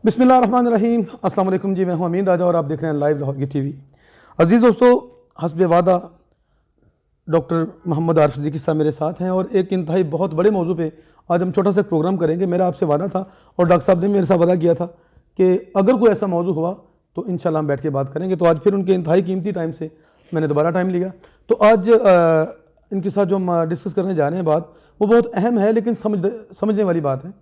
बिस्मिल्लाहिर्रहमानिर्रहीम। अस्सलाम वालेकुम जी, मैं हूं अमीन राजा और आप देख रहे हैं लाइव लाहौर की टीवी। अजीज़ दोस्तों, हस्बे वादा डॉक्टर मोहम्मद आरिफ सिद्दीकी साहब मेरे साथ हैं और एक इंतहाई बहुत बड़े मौजू पे आज हम छोटा सा प्रोग्राम करेंगे। मेरा आपसे वादा था और डॉक्टर साहब ने मेरे साथ वादा किया था कि अगर कोई ऐसा मौजू हुआ तो इंशाल्लाह हम बैठ के बात करेंगे। तो आज फिर उनके इंतहाई कीमती टाइम से मैंने दोबारा टाइम लिया। तो आज इनके साथ जो हम डिस्कस करने जा रहे हैं बात, वो बहुत अहम है लेकिन समझने वाली बात है,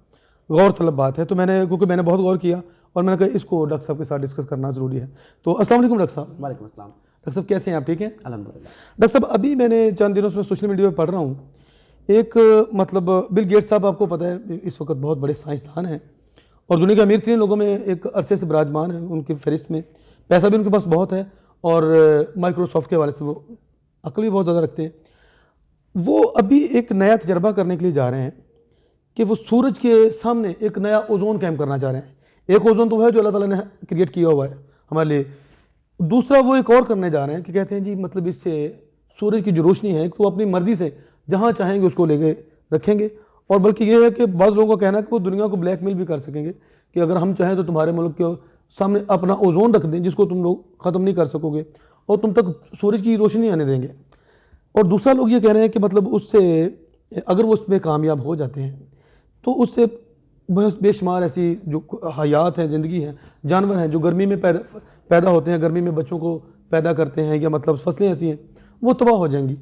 गौर तलब बात है। तो क्योंकि मैंने बहुत गौर किया और मैंने कहा इसको डॉक्टर साहब के साथ डिस्कस करना ज़रूरी है। तो अस्सलाम वालेकुम डॉक्टर साहब। वालेकुम अस्सलाम। डॉक्टर साहब कैसे हैं आप? ठीक हैं अल्हम्दुलिल्लाह। डॉक्टर साहब, अभी मैंने चंद दिनों से सोशल मीडिया पर पढ़ रहा हूँ एक मतलब बिल गेट्स साहब, आपको पता है इस वक्त बहुत बड़े साइंसदान हैं और दुनिया के अमीर तरीन लोगों में एक अरसे से विराजमान है। उनकी फहरिस्त में पैसा भी उनके पास बहुत है और माइक्रोसॉफ्ट के हवाले से वो अक्ल भी बहुत ज़्यादा रखते हैं। वो अभी एक नया तजर्बा करने के लिए जा रहे हैं कि वो सूरज के सामने एक नया ओजोन कैम्प करना चाह रहे हैं। एक ओजोन तो है जो अल्लाह ताला ने क्रिएट किया हुआ है हमारे लिए, दूसरा वो एक और करने जा रहे हैं कि कहते हैं जी मतलब इससे सूरज की जो रोशनी है तो अपनी मर्जी से जहाँ चाहेंगे उसको लेके रखेंगे। और बल्कि ये है कि बाज़ लोगों का कहना है कि वो दुनिया को ब्लैकमेल भी कर सकेंगे कि अगर हम चाहें तो तुम्हारे मुल्क के सामने अपना ओजोन रख दें जिसको तुम लोग ख़त्म नहीं कर सकोगे और तुम तक सूरज की रोशनी आने देंगे। और दूसरा लोग ये कह रहे हैं कि मतलब उससे अगर वो उसमें कामयाब हो जाते हैं तो उससे बेशुमार ऐसी जो हयात हैं, ज़िंदगी हैं, जानवर हैं जो गर्मी में पैदा होते हैं, गर्मी में बच्चों को पैदा करते हैं, या मतलब फसलें ऐसी हैं वो तबाह हो जाएंगी।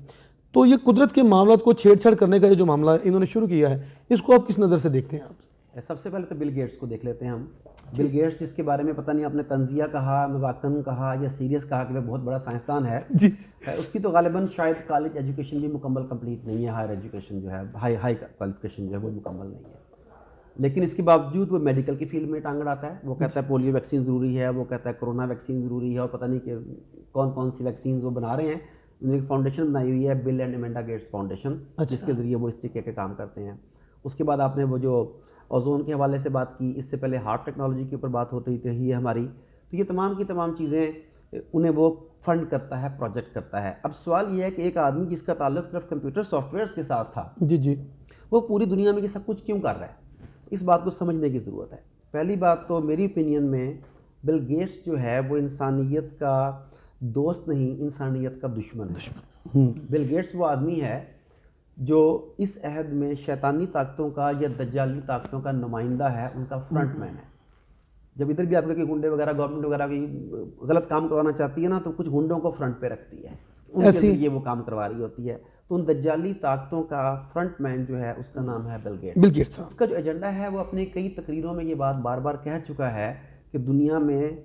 तो ये कुदरत के मामलों को छेड़छाड़ करने का ये जो मामला इन्होंने शुरू किया है, इसको आप किस नज़र से देखते हैं? आप सबसे पहले तो बिल गेट्स को देख लेते हैं हम। बिल गेट्स, जिसके बारे में पता नहीं आपने तंजिया कहा, मजाकन कहा या सीरियस कहा कि वह बहुत बड़ा साइंसदान है जी, उसकी तो गालिबन शायद कॉलेज एजुकेशन भी मुकम्मल कंप्लीट नहीं है। हायर एजुकेशन जो है, हाई क्वालिफिकेशन जो है वो मुकम्मल नहीं है, लेकिन इसके बावजूद वो मेडिकल की फील्ड में टांग अड़ाता है। वो कहता है पोलियो वैक्सीन ज़रूरी है, वो कहता है कोरोना वैक्सीन ज़रूरी है और पता नहीं कि कौन कौन सी वैक्सीन वो बना रहे हैं। उन्होंने एक फाउंडेशन बनाई हुई है, bill and Melinda Gates foundation, जिसके ज़रिए वो इस तरीके के काम करते हैं। उसके बाद आपने वो जो ओजोन के हवाले से बात की, इससे पहले हार्ट टेक्नोलॉजी के ऊपर बात होती थी ये हमारी। तो ये तमाम की तमाम चीज़ें उन्हें वो फंड करता है, प्रोजेक्ट करता है। अब सवाल ये है कि एक आदमी जिसका ताल्लुक सिर्फ कंप्यूटर सॉफ्टवेयर के साथ था, जी, वो पूरी दुनिया में ये सब कुछ क्यों कर रहा है? इस बात को समझने की ज़रूरत है। पहली बात तो मेरी ओपिनियन में बिल गेट्स जो है वो इंसानियत का दोस्त नहीं, इंसानियत का दुश्मन है। बिल गेट्स वो आदमी है जो इस अहद में शैतानी ताकतों का या दज्जाली ताकतों का नुमाइंदा है, उनका फ्रंटमैन है। जब इधर भी आपके गुंडे वगैरह गवर्नमेंट वगैरह की गलत काम करवाना चाहती है ना, तो कुछ गुंडों को फ्रंट पे रखती है, उनके लिए ये वो काम करवा रही होती है। तो उन दज्जाली ताकतों का फ्रंटमैन जो है उसका नाम है बिल गेट्स। बिल गेट्स साहब उसका जो एजेंडा है वो अपनी कई तकरीरों में ये बात बार बार कह चुका है कि दुनिया में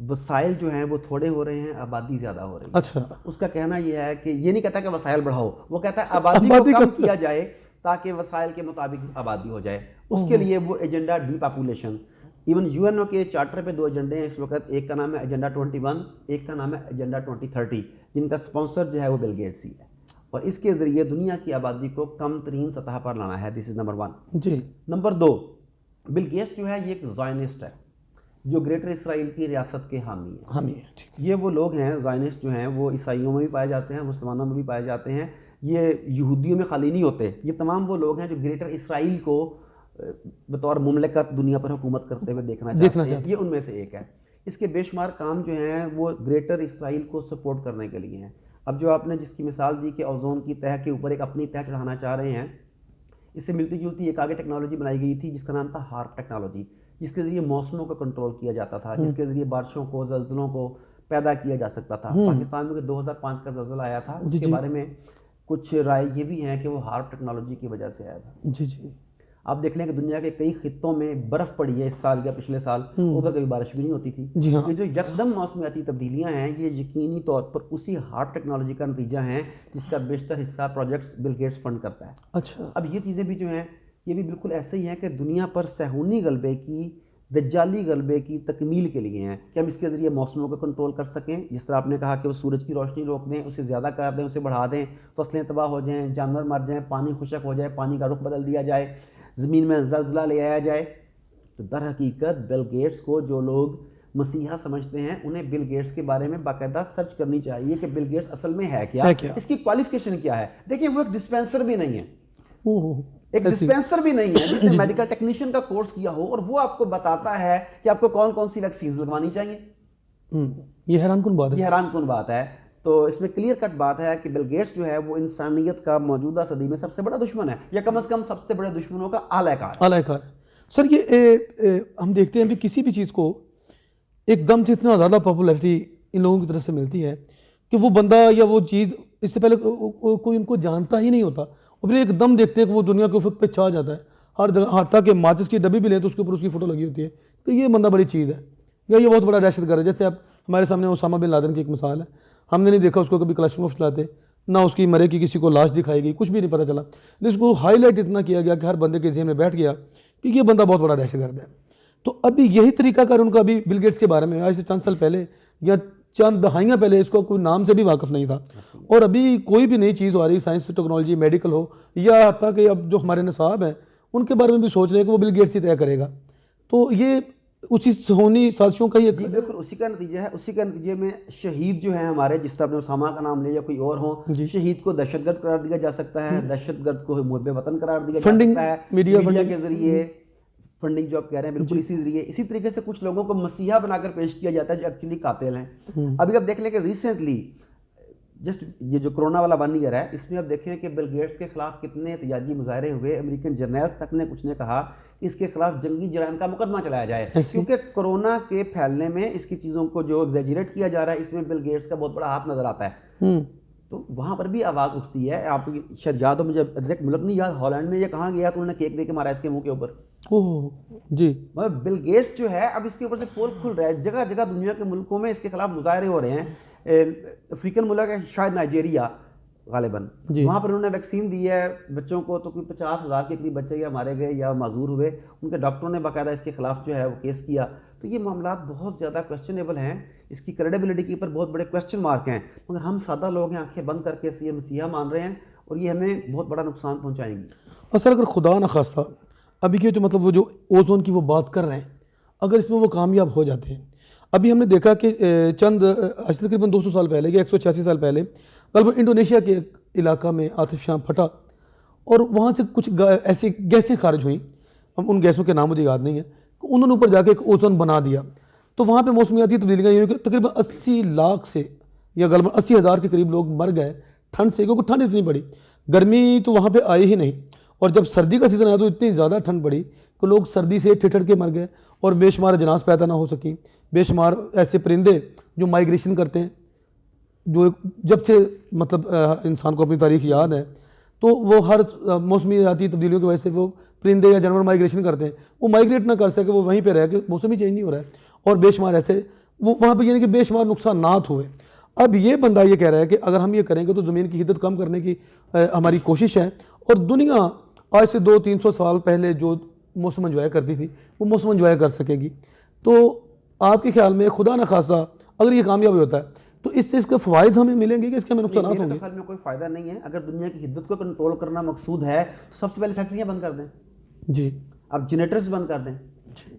वसाइल जो हैं वो थोड़े हो रहे हैं, आबादी ज़्यादा हो रही है। अच्छा, उसका कहना ये है कि ये नहीं कहता कि वसाइल बढ़ाओ, वो कहता है आबादी को कम किया जाए ताकि वसाइल के मुताबिक आबादी हो जाए। उसके लिए वो एजेंडा डीपॉपुलेशन, इवन यूएनओ के चार्टर पे 2 एजेंडे हैं इस वक्त। एक का नाम है एजेंडा 21, एक का नाम है एजेंडा 2030, जिनका स्पॉन्सर जो है वो बिल गेट्स ही है। और इसके ज़रिए दुनिया की आबादी को कम तरीन सतह पर लाना है। दिस इज़ नंबर 1 जी। नंबर 2, बिल गेट्स जो है ये एक ज़ायनिस्ट है जो ग्रेटर इसराइल की रियासत के हामी है। ये वो लोग हैं, ज़ायनिस्ट जो हैं, वो ईसाइयों में भी पाए जाते हैं, मुसलमानों में भी पाए जाते हैं, ये यहूदियों में खाली नहीं होते। ये तमाम वो लोग हैं जो ग्रेटर इसराइल को बतौर मुमलकत दुनिया पर हुकूमत करते हुए देखना चाहते हैं। ये उनमें से एक है। इसके बेशुमार काम जो हैं वो ग्रेटर इसराइल को सपोर्ट करने के लिए हैं। अब जो आपने जिसकी मिसाल दी कि ओजोन की तह के ऊपर एक अपनी तह चढ़ाना चाह रहे हैं, इससे मिलती जुलती एक आगे टेक्नोलॉजी बनाई गई थी जिसका नाम था हार्प टेक्नोलॉजी, जिसके ज़रिए मौसमों को कंट्रोल किया जाता था, जिसके ज़रिए बारिशों को, ज़लज़लों को पैदा किया जा सकता था। पाकिस्तान में 2005 का ज़लज़ला आया था, उसके बारे में कुछ राय ये भी हैं कि वो हार्प टेक्नोलॉजी की वजह से आया था। जी। आप देख लें कि दुनिया के कई खित्तों में बर्फ़ पड़ी है इस साल या पिछले साल, उधर कभी बारिश भी नहीं होती थी। जी हाँ। ये जो यकदम मौसमियाती तब्दीलियां हैं ये यकीनी तौर पर उसी हार्प टेक्नोलॉजी का नतीजा है जिसका बेशतर हिस्सा प्रोजेक्ट्स बिल गेट्स फंड करता है। अच्छा, अब ये चीज़ें भी जो हैं ये भी बिल्कुल ऐसे ही हैं कि दुनिया पर सहूनी गलबे की, दज्जाली गलबे की तकमील के लिए हैं कि हम इसके ज़रिए मौसमों को कंट्रोल कर सकें। जिस तरह आपने कहा कि वो सूरज की रोशनी रोक दें, उसे ज़्यादा कर दें, उसे बढ़ा दें, फसलें तबाह हो जाएँ, जानवर मर जाएँ, पानी खुशक हो जाए, पानी का रुख बदल दिया जाए, ज़मीन में ज़लज़ला ले आया जाए। तो दर हकीकत बिल गेट्स को जो लोग मसीहा समझते हैं उन्हें बिल गेट्स के बारे में बाकायदा सर्च करनी चाहिए कि बिल गेट्स असल में है क्या? इसकी क्वालिफिकेशन क्या है। देखिए वो एक डिस्पेंसर भी नहीं है, एक डिस्पेंसर भी नहीं है जिसने मेडिकल टेक्नीशियन का कोर्स किया हो और वो आपको बताता है कि आपको कौन कौन सी वैक्सीन लगवानी चाहिए। ये हैरानकुन बात है। ये हैरानकुन बात है। तो इसमें क्लियर कट बात है कि बिल गेट्स जो है वो इंसानियत का मौजूदा सदी में सबसे बड़ा दुश्मन है, या कम से कम सबसे बड़े दुश्मनों का आलाकार है। सर ये हम देखते हैं कि किसी भी चीज़ को एकदम से इतना ज़्यादा पॉपुलैरिटी इन लोगों की तरफ से मिलती है कि वो बंदा या वो चीज़ इससे पहले कोई उनको जानता ही नहीं होता, और फिर एकदम देखते हैं कि वो दुनिया के उफक पे छा जाता है हर जगह। हाथा के माचिस की डब्बी भी लें तो उसके ऊपर उसकी फ़ोटो लगी होती है, तो ये बंदा बड़ी चीज़ है या ये बहुत बड़ा दहशतगर्द है। जैसे आप हमारे सामने ओसामा बिन लादेन की एक मिसाल है, हमने नहीं देखा उसको कभी क्लैशमोफ चलाते, ना उसकी मरे की किसी को लाश दिखाई गई, कुछ भी नहीं पता चला, लेकिन उसको हाईलाइट इतना किया गया कि हर बंदे के जहन में बैठ गया कि ये बंदा बहुत बड़ा दहशतगर्द है। तो अभी यही तरीका कर उनका अभी बिल गेट्स के बारे में आज से चंद साल पहले या चंद दहाइयाँ पहले इसको कोई नाम से भी वाकिफ नहीं था, और अभी कोई भी नई चीज़ हो रही, साइंस टेक्नोलॉजी मेडिकल हो, या हत्ता कि अब जो हमारे नसाब हैं उनके बारे में भी सोच रहे हैं कि वो बिल गेट्स ही तय करेगा। तो ये उसी होनी साजिशों का ही बिल्कुल उसी का नतीजा है। उसी के नतीजे में शहीद जो हैं हमारे, जिस तरह आपने उसामा का नाम लिया या कोई और हो, शहीद को दहशतगर्द करार दिया जा सकता है, दहशतगर्द को मुहब्बे वतन करार दिया जा सकता है मीडिया के जरिए, फंडिंग जो आप कह रहे हैं बिल्कुल इसी जरिए। इसी तरीके से कुछ लोगों को मसीहा बनाकर पेश किया जाता है जो एक्चुअली कातिल हैं। अभी आप देख लें कि रिसेंटली जस्ट ये जो कोरोना वाला 1 ईयर है, इसमें आप देखें कि बिल गेट्स के खिलाफ कितने एहतजाजी मुजाहरे हुए। अमेरिकन जर्नल्स तक ने कुछ ने कहा कि इसके खिलाफ जंगी जराइम का मुकदमा चलाया जाए, क्योंकि कोरोना के फैलने में इसकी चीज़ों को जो एग्जैजरेट किया जा रहा है, इसमें बिल गेट्स का बहुत बड़ा हाथ नजर आता है। तो वहाँ पर भी आवाज़ उठती है। आप शायद याद हो, मुझे एग्जैक्ट मुल्क नहीं याद, हॉलैंड में ये कहाँ गया तो उन्होंने केक दे के मारा इसके मुंह के ऊपर। ओह जी। मतलब बिल गेट्स जो है अब इसके ऊपर से पोल खुल रहा है, जगह जगह दुनिया के मुल्कों में इसके खिलाफ मुजाहरे हो रहे हैं। अफ्रीकन मुल्क है शायद नाइजीरिया गालिबन, वहाँ पर उन्होंने वैक्सीन दी है बच्चों को, तो कोई 50,000 के करीब बच्चे या मारे गए या माजूर हुए। उनके डॉक्टरों ने बाकायदा इसके खिलाफ जो है वो केस किया। तो ये मामला बहुत ज़्यादा क्वेश्चनेबल हैं, इसकी क्रेडिबिलिटी के ऊपर बहुत बड़े क्वेश्चन मार्क हैं, मगर हम सादा लोग हैं, आंखें बंद करके ये मसीहा मान रहे हैं और ये हमें बहुत बड़ा नुकसान पहुँचाएंगी। और सर अगर खुदा न खास्ता अभी के जो मतलब वो जो ओजोन की वो बात कर रहे हैं, अगर इसमें वो कामयाब हो जाते हैं, अभी हमने देखा कि चंद आज तकरीबन 200 साल पहले या 186 साल पहले लगभग इंडोनेशिया के इलाका में आतिशबाजी फटा और वहाँ से कुछ ऐसी गैसें खारिज हुई, अब उन गैसों के नाम मुझे याद नहीं है, उन्होंने ऊपर जाके एक ओजोन बना दिया। तो वहाँ पे मौसमियाती तब्दीलियाँ ये हुई कि तकरीबन 80 लाख से या लगभग 80,000 के करीब लोग मर गए ठंड से, क्योंकि ठंड इतनी पड़ी, गर्मी तो वहाँ पे आई ही नहीं, और जब सर्दी का सीज़न आया तो इतनी ज़्यादा ठंड पड़ी कि लोग सर्दी से ठिठर के मर गए और बेशुमार जनाज़ पैदा ना हो सकी। बेशुमार ऐसे परिंदे जो माइग्रेशन करते हैं, जो जब से मतलब इंसान को अपनी तारीख याद है, तो वो हर मौसमियाती तब्दीलियों की वजह से वो परिंदे या जानवर माइग्रेशन करते हैं, वो माइग्रेट ना कर सके, वो वहीं पे रह के मौसम ही चेंज नहीं हो रहा है, और बेशुमार ऐसे वो वहाँ पे यानी कि बेशुमार नुकसानात हुए। अब ये बंदा ये कह रहा है कि अगर हम ये करेंगे तो ज़मीन की हिद्दत कम करने की हमारी कोशिश है, और दुनिया आज से 200-300 साल पहले जो मौसम एंजॉय करती थी वो मौसम एंजॉय कर सकेगी। तो आपके ख्याल में खुदा न खासा अगर ये कामयाब होता है तो इससे इसके फ़वाइद हमें मिलेंगे कि इसके हमें नुकसान होंगे? मेरे ख्याल में कोई फ़ायदा नहीं है। अगर दुनिया की हिद्दत को कंट्रोल करना मकसूद है तो सबसे पहले फैक्ट्रियाँ बंद कर दें जी, आप जनरेटर्स बंद कर दें,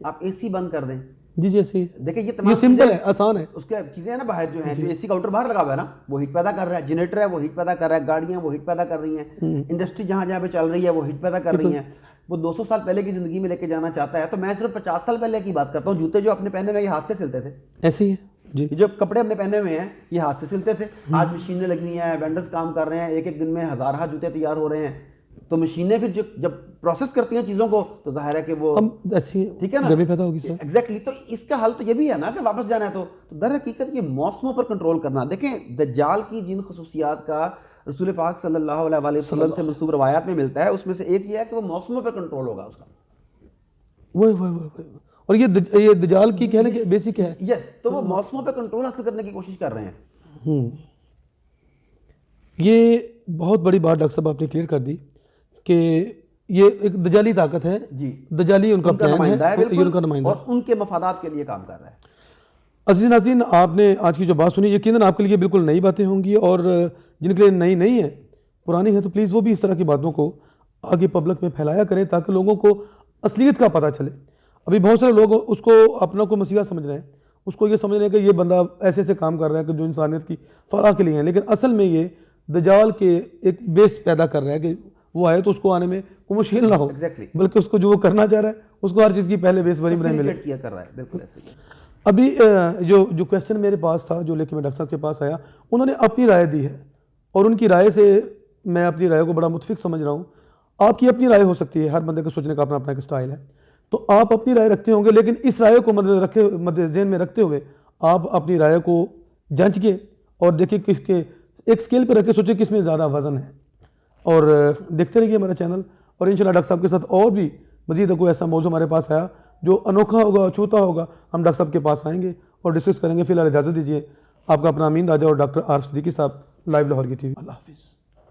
आप AC बंद कर दें। जी जी, ऐसे देखिए ये सिंपल है, आसान है। उसके चीज़ें हैं ना बाहर जो हैं, जो AC काउंटर बाहर लगा हुआ है ना, वो हीट पैदा कर रहा है, जनरेटर है वो हीट पैदा कर रहा है, गाड़ियाँ वो हीट पैदा कर रही हैं, इंडस्ट्री जहाँ जहाँ पे चल रही है वो हीट पैदा कर रही हैं। वो 200 साल पहले की ज़िंदगी में लेके जाना चाहता है, तो मैं सिर्फ 50 साल पहले की बात करता हूँ। जूते जो अपने पहने हुए ये हाथ से सिलते थे, ऐसे ही है जी। जो कपड़े हमने पहने हुए हैं ये हाथ से सिलते थे, आज मशीनें लगी हैं, वेंडर्स काम कर रहे हैं, एक एक दिन में हज़ार जूते तैयार हो रहे हैं। तो मशीनें फिर जब प्रोसेस करती हैं चीज़ों को तो जाहिर है कि वो ऐसी ठीक है ना, गर्मी पैदा होगी सर। एग्जैक्टली। तो इसका हल तो ये भी है ना कि वापस जाना है तो दर हकीकत ये मौसमों पर कंट्रोल करना। देखें दज्जाल की जिन खसूसियात का रसूल पाक सल्लल्लाहु अलैहि वसल्लम से मंसूब रवायात में मिलता है, उसमें से एक ये है कि वो मौसमों पर कंट्रोल होगा उसका। वो और ये दज्जाल की कहने के बेसिक है। यस, तो वो मौसमों पर कंट्रोल हासिल करने की कोशिश कर रहे हैं। ये बहुत बड़ी बात डॉक्टर साहब आपने क्लियर कर दी कि ये एक दजाली ताकत है जी, दजाली उनका प्लान है, ये उनका नुमाइंदा और उनके मफादात के लिए काम कर रहा है। अज़ीज़ नाज़रीन, आपने आज की जो बात सुनी यकीनन आपके लिए बिल्कुल नई बातें होंगी, और जिनके लिए नई नहीं है, पुरानी है, तो प्लीज़ वो भी इस तरह की बातों को आगे पब्लिक में फैलाया करें ताकि लोगों को असलियत का पता चले। अभी बहुत सारे लोग उसको अपना को मसीहा समझ रहे हैं, उसको ये समझ रहे हैं कि ये बंदा ऐसे ऐसे काम कर रहा है कि जो इंसानियत की फलाह के लिए है, लेकिन असल में ये दजाल के एक बेस पैदा कर रहा है कि वो आए तो उसको आने में कोई मुश्किल ना हो, एग्जैक्टली, बल्कि उसको जो वो करना चाह रहा है उसको हर चीज़ की पहले बेस बनी बनाई मिले किया कर रहा है, बिल्कुल ऐसे ही। अभी जो क्वेश्चन मेरे पास था, जो लेके मैं डॉक्टर साहब के पास आया, उन्होंने अपनी राय दी है और उनकी राय से मैं अपनी राय को बड़ा मुतफिक समझ रहा हूँ। आपकी अपनी राय हो सकती है, हर बंदे को सोचने का अपना अपना एक स्टाइल है, तो आप अपनी राय रखते होंगे, लेकिन इस राय को मद्देनजर में रखते हुए आप अपनी राय को जांच के और देखिए किसके एक स्केल पर रख के सोचिए किसमें ज़्यादा वजन है, और देखते रहिए हमारा चैनल। और इंशाल्लाह डॉक्टर साहब के साथ और भी मजीद कोई ऐसा मौजू हमारे पास आया जो अनोखा होगा, अछूता होगा, हम डॉक्टर साहब के पास आएंगे और डिस्कस करेंगे। फिलहाल इजाज़त दीजिए, आपका अपना अमीन राजा और डॉक्टर आर सिद्दीकी साहब, लाइव लाहौर की टीवी। अल्लाह हाफिज़।